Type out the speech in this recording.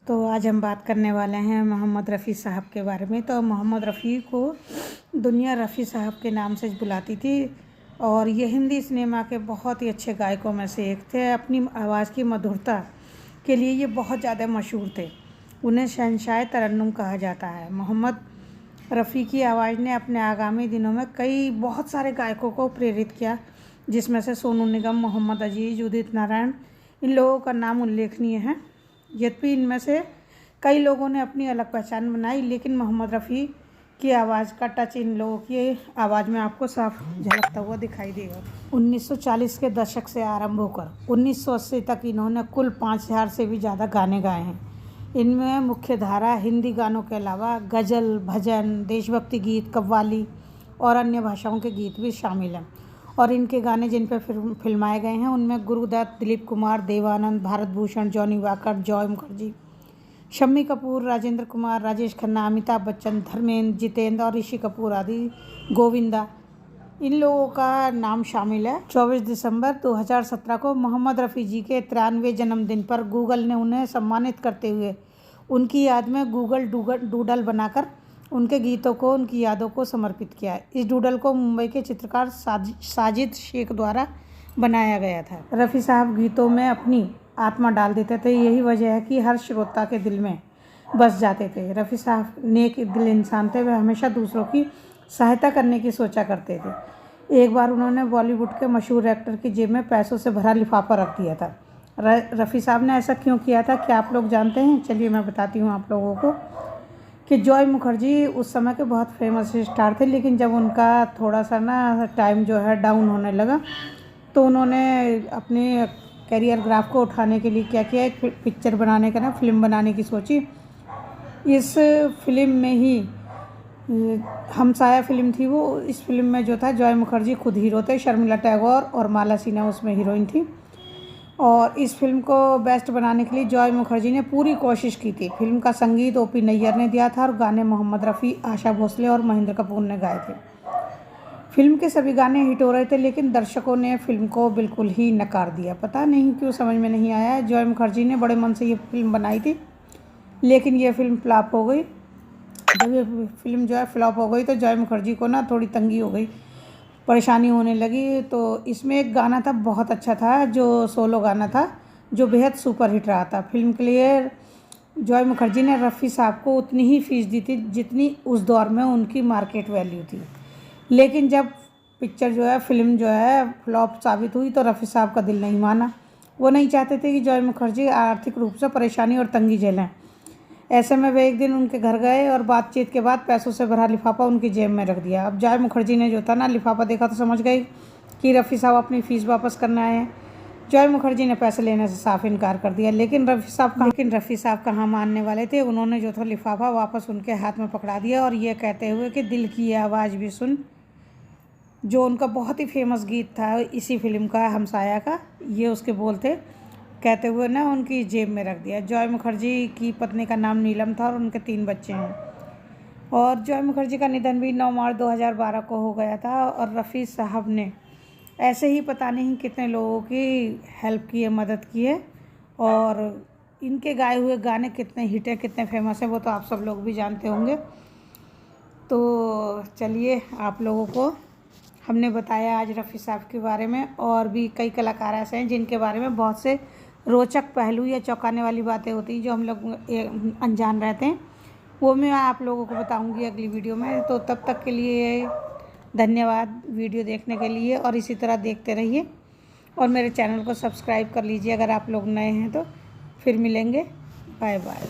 तो आज हम बात करने वाले हैं मोहम्मद रफ़ी साहब के बारे में। तो मोहम्मद रफ़ी को दुनिया रफ़ी साहब के नाम से बुलाती थी और ये हिंदी सिनेमा के बहुत ही अच्छे गायकों में से एक थे। अपनी आवाज़ की मधुरता के लिए ये बहुत ज़्यादा मशहूर थे। उन्हें शहंशाह तरन्नुम कहा जाता है। मोहम्मद रफ़ी की आवाज़ ने अपने आगामी दिनों में बहुत सारे गायकों को प्रेरित किया, जिसमें से सोनू निगम, मोहम्मद अजीज़, उदित नारायण, इन लोगों का नाम उल्लेखनीय है। यद्यपि इनमें से कई लोगों ने अपनी अलग पहचान बनाई, लेकिन मोहम्मद रफ़ी की आवाज़ का टच इन लोगों की आवाज़ में आपको साफ झलकता हुआ दिखाई देगा। 1940 के दशक से आरंभ होकर 1980 तक इन्होंने कुल 5000 से भी ज़्यादा गाने गाए हैं। इनमें मुख्य धारा हिंदी गानों के अलावा गज़ल, भजन, देशभक्ति गीत, कव्वाली और अन्य भाषाओं के गीत भी शामिल हैं। और इनके गाने जिन पर फिल्माए गए हैं उनमें गुरुदत्त, दिलीप कुमार, देवानंद, भारत भूषण, जॉनी वाकर, जॉय मुखर्जी, शम्मी कपूर, राजेंद्र कुमार, राजेश खन्ना, अमिताभ बच्चन, धर्मेंद्र, जितेंद्र और ऋषि कपूर आदि, गोविंदा, इन लोगों का नाम शामिल है। 24 दिसंबर 2017 को मोहम्मद रफ़ी जी के 93वें जन्मदिन पर गूगल ने उन्हें सम्मानित करते हुए उनकी याद में गूगल डूडल बनाकर उनके गीतों को उनकी यादों को समर्पित किया। इस डूडल को मुंबई के चित्रकार साजिद शेख द्वारा बनाया गया था। रफ़ी साहब गीतों में अपनी आत्मा डाल देते थे। यही वजह है कि हर श्रोता के दिल में बस जाते थे। रफ़ी साहब नेक दिल इंसान थे। वे हमेशा दूसरों की सहायता करने की सोचा करते थे। एक बार उन्होंने बॉलीवुड के मशहूर एक्टर की जेब में पैसों से भरा लिफाफा रख दिया था। रफ़ी साहब ने ऐसा क्यों किया था, क्या आप लोग जानते हैं? चलिए मैं बताती हूँ आप लोगों को कि जॉय मुखर्जी उस समय के बहुत फेमस स्टार थे, लेकिन जब उनका थोड़ा सा टाइम जो है डाउन होने लगा तो उन्होंने अपने करियर ग्राफ को उठाने के लिए क्या किया, एक पिक्चर बनाने का फिल्म बनाने की सोची। इस फिल्म में ही हमसाया फिल्म थी वो। इस फिल्म में जो था जॉय मुखर्जी खुद हीरो थे, शर्मिला टैगोर और माला सिन्हा उसमें हीरोइन थी। और इस फिल्म को बेस्ट बनाने के लिए जॉय मुखर्जी ने पूरी कोशिश की थी। फिल्म का संगीत ओपी नैयर ने दिया था और गाने मोहम्मद रफ़ी, आशा भोसले और महेंद्र कपूर ने गाए थे। फिल्म के सभी गाने हिट हो रहे थे, लेकिन दर्शकों ने फिल्म को बिल्कुल ही नकार दिया। पता नहीं क्यों, समझ में नहीं आया। जॉय मुखर्जी ने बड़े मन से ये फिल्म बनाई थी, लेकिन ये फिल्म फ्लॉप हो गई। जब ये फिल्म जो है फ्लॉप हो गई तो जॉय मुखर्जी को थोड़ी तंगी हो गई, परेशानी होने लगी। तो इसमें एक गाना था, बहुत अच्छा था, जो सोलो गाना था, जो बेहद सुपर हिट रहा था। फिल्म के लिए जॉय मुखर्जी ने रफ़ी साहब को उतनी ही फीस दी थी जितनी उस दौर में उनकी मार्केट वैल्यू थी। लेकिन जब पिक्चर जो है, फिल्म जो है फ्लॉप साबित हुई तो रफ़ी साहब का दिल नहीं माना। वो नहीं चाहते थे कि जॉय मुखर्जी आर्थिक रूप से परेशानी और तंगी झेलें। ऐसे में वे एक दिन उनके घर गए और बातचीत के बाद पैसों से भरा लिफाफा उनकी जेब में रख दिया। अब जॉय मुखर्जी ने जो था लिफाफा देखा तो समझ गई कि रफ़ी साहब अपनी फ़ीस वापस करने आए हैं। जॉय मुखर्जी ने पैसे लेने से साफ इनकार कर दिया, लेकिन रफ़ी साहब कहाँ मानने वाले थे। उन्होंने जो था लिफाफा वापस उनके हाथ में पकड़ा दिया और ये कहते हुए कि दिल की ये आवाज़ भी सुन, जो उनका बहुत ही फेमस गीत था इसी फिल्म का, हमसाया का, ये उसके बोल थे, कहते हुए उनकी जेब में रख दिया। जॉय मुखर्जी की पत्नी का नाम नीलम था और उनके 3 बच्चे हैं। और जॉय मुखर्जी का निधन भी 9 मार्च 2012 को हो गया था। और रफ़ी साहब ने ऐसे ही पता नहीं कितने लोगों की हेल्प की है, मदद की है। और इनके गाए हुए गाने कितने हिट हैं, कितने फेमस हैं, वो तो आप सब लोग भी जानते होंगे। तो चलिए, आप लोगों को हमने बताया आज रफ़ी साहब के बारे में। और भी कई कलाकार ऐसे हैं जिनके बारे में बहुत से रोचक पहलू या चौंकाने वाली बातें होती हैं जो हम लोग अनजान रहते हैं, वो मैं आप लोगों को बताऊंगी अगली वीडियो में। तो तब तक के लिए धन्यवाद वीडियो देखने के लिए, और इसी तरह देखते रहिए और मेरे चैनल को सब्सक्राइब कर लीजिए अगर आप लोग नए हैं तो। फिर मिलेंगे, बाय बाय।